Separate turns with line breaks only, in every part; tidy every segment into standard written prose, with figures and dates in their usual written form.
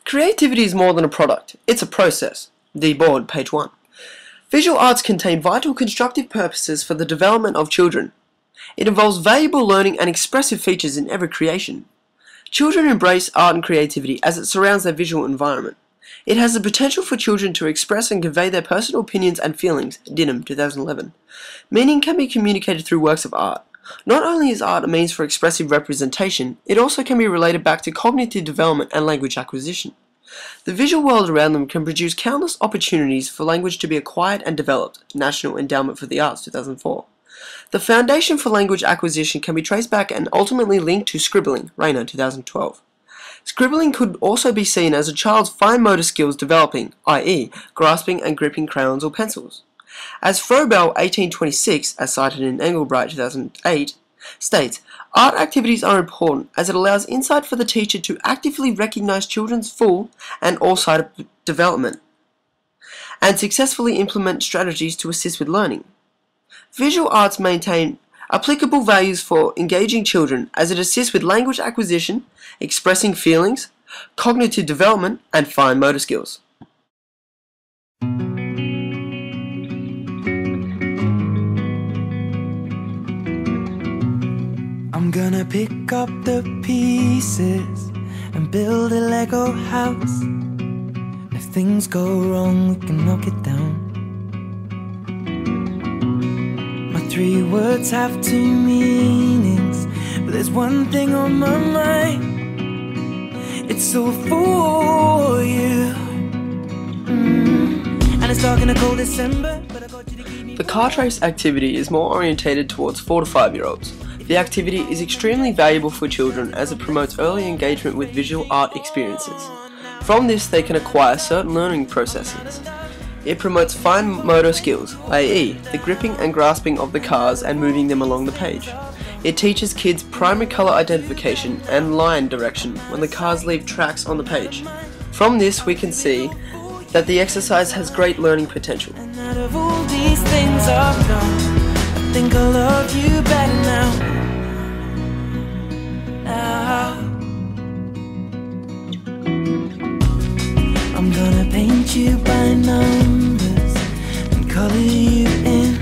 Creativity is more than a product, it's a process. D. Board, page 1. Visual arts contain vital constructive purposes for the development of children. It involves valuable learning and expressive features in every creation. Children embrace art and creativity as it surrounds their visual environment. It has the potential for children to express and convey their personal opinions and feelings. Dinham, 2011. Meaning can be communicated through works of art. Not only is art a means for expressive representation, it also can be related back to cognitive development and language acquisition. The visual world around them can produce countless opportunities for language to be acquired and developed. National Endowment for the Arts, 2004. The foundation for language acquisition can be traced back and ultimately linked to scribbling. Rayner, 2012. Scribbling could also be seen as a child's fine motor skills developing, i.e., grasping and gripping crayons or pencils. As Froebel, 1826, as cited in Engelbright, 2008, states, art activities are important as it allows insight for the teacher to actively recognize children's full and all-sided development and successfully implement strategies to assist with learning. Visual arts maintain applicable values for engaging children as it assists with language acquisition, expressing feelings, cognitive development, and fine motor skills.
I'm gonna pick up the pieces and build a Lego house. If things go wrong, we can knock it down. My 3 words have 2 meanings, but there's one thing on my mind. It's all for you. And it's dark in a cold December, but I got you to keep me.
The kart race activity is more orientated towards 4 to 5-year-olds. The activity is extremely valuable for children as it promotes early engagement with visual art experiences. From this they can acquire certain learning processes. It promotes fine motor skills, i.e., the gripping and grasping of the cars and moving them along the page. It teaches kids primary color identification and line direction when the cars leave tracks on the page. From this we can see that the exercise has great learning potential.
And out of all these things I've done, I think I love you better now. I'm gonna paint you by numbers and color you in.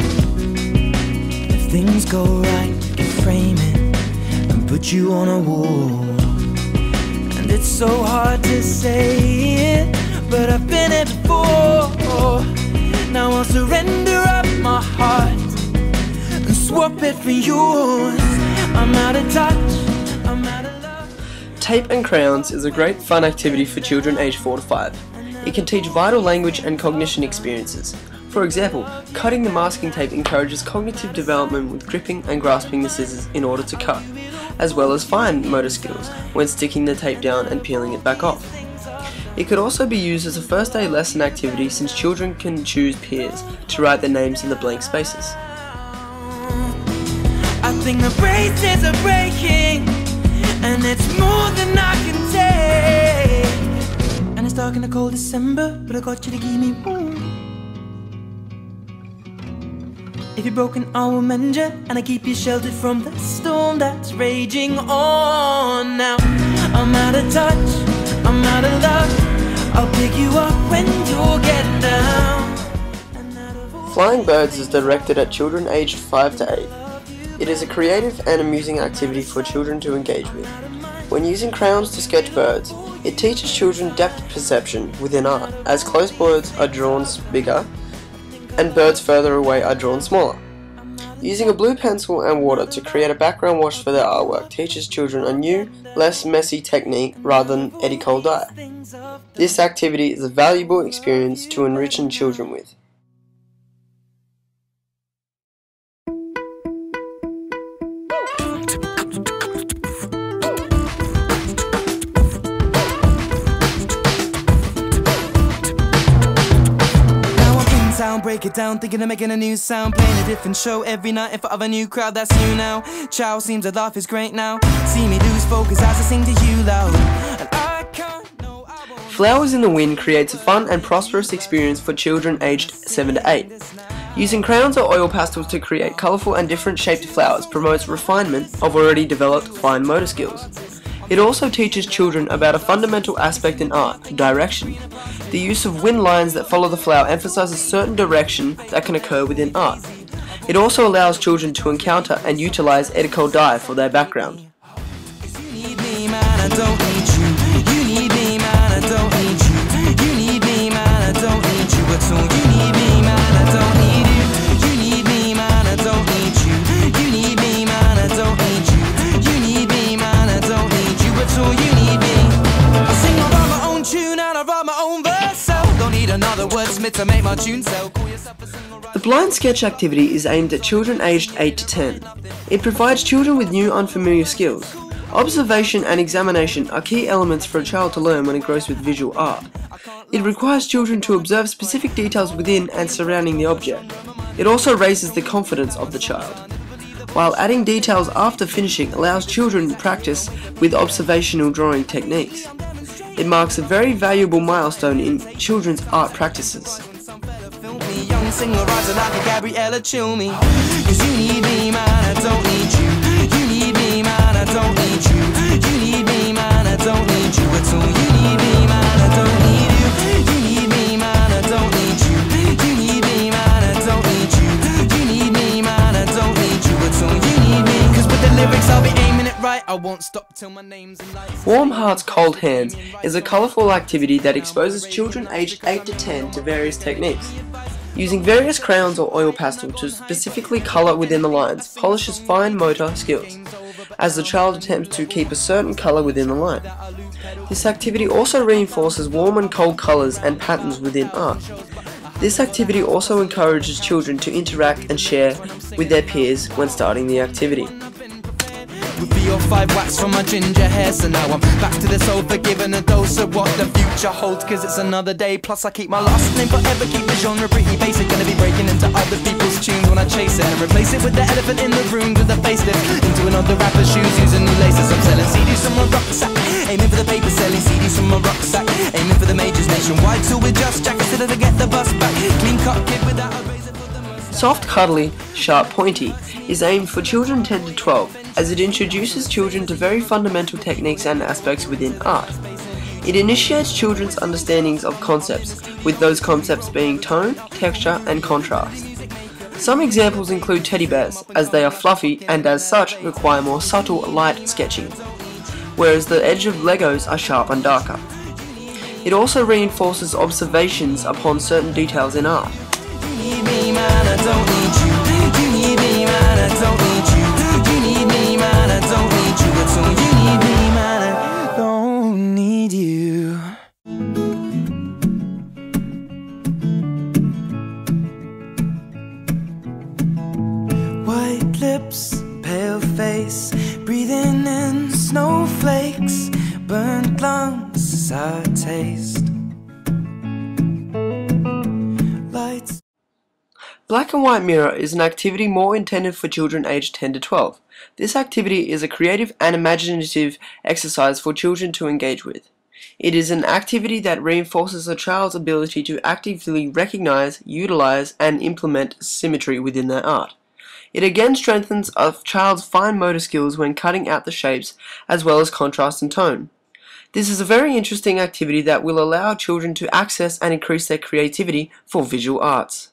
If things go right, we can frame it and put you on a wall. And it's so hard to say it, but I've been it before. Now I'll surrender up my heart and swap it for yours. I'm out of touch, I'm out of love.
Tape and crayons is a great fun activity for children aged 4 to 5. It can teach vital language and cognition experiences. For example, cutting the masking tape encourages cognitive development with gripping and grasping the scissors in order to cut, as well as fine motor skills when sticking the tape down and peeling it back off. It could also be used as a first aid lesson activity since children can choose peers to write their names in the blank spaces.
I think the braces are breaking, and it's more than I can take. And it's dark in a cold December, but I got you to keep me warm. If you're broken, I will mend you, and I keep you sheltered from the storm that's raging on. Now I'm out of touch, I'm out of luck. I'll pick you up when you're getting down.
Flying birds is directed at children aged 5 to 8. It is a creative and amusing activity for children to engage with. When using crayons to sketch birds, it teaches children depth perception within art, as close birds are drawn bigger and birds further away are drawn smaller. Using a blue pencil and water to create a background wash for their artwork teaches children a new, less messy technique rather than Eddie Cole dye. This activity is a valuable experience to enrich children with.
Break it down, thinking of making a new sound, playing a different show every night in front of a new crowd. That's you now. Chow seems to laugh is great now. See me lose focus as I sing to you loud. And I can't know I won't.
Flowers in the Wind creates a fun and prosperous experience for children aged 7 to 8. Using crayons or oil pastels to create colourful and different shaped flowers promotes refinement of already developed fine motor skills. It also teaches children about a fundamental aspect in art, direction. The use of wind lines that follow the flower emphasizes certain direction that can occur within art. It also allows children to encounter and utilize ethical dye for their background. The blind sketch activity is aimed at children aged 8 to 10. It provides children with new unfamiliar skills. Observation and examination are key elements for a child to learn when engrossed with visual art. It requires children to observe specific details within and surrounding the object. It also raises the confidence of the child, while adding details after finishing allows children to practice with observational drawing techniques. It marks a very valuable milestone in children's art practices. Warm Hearts, Cold Hands is a colourful activity that exposes children aged 8 to 10 to various techniques. Using various crayons or oil pastel to specifically colour within the lines polishes fine motor skills, as the child attempts to keep a certain colour within the line. This activity also reinforces warm and cold colours and patterns within art. This activity also encourages children to interact and share with their peers when starting the activity.
With 3 or 5 wax from my ginger hair, so now I'm back to this old forgiven a dose of what the future holds, cause it's another day. Plus I keep my last name forever, keep the genre pretty basic. Gonna be breaking into other people's tunes when I chase it, and replace it with the elephant in the room with a facelift. Into another rapper's shoes using new laces. I'm selling CDs from my rucksack, aiming for the paper, selling CDs from my rucksack, aiming for the majors nationwide till we're just jackets to get the bus back. Clean cut kid without a razor for the most.
Soft, cuddly, sharp, pointy is aimed for children 10 to 12, as it introduces children to very fundamental techniques and aspects within art. It initiates children's understandings of concepts, with those concepts being tone, texture, and contrast. Some examples include teddy bears, as they are fluffy and as such require more subtle, light sketching, whereas the edge of Legos are sharp and darker. It also reinforces observations upon certain details in art.
White lips, pale face, breathing in snowflakes, burnt lungs as I taste lights.
Black and white mirror is an activity more intended for children aged 10 to 12. This activity is a creative and imaginative exercise for children to engage with. It is an activity that reinforces a child's ability to actively recognize, utilize, and implement symmetry within their art. It again strengthens a child's fine motor skills when cutting out the shapes, as well as contrast and tone. This is a very interesting activity that will allow children to access and increase their creativity for visual arts.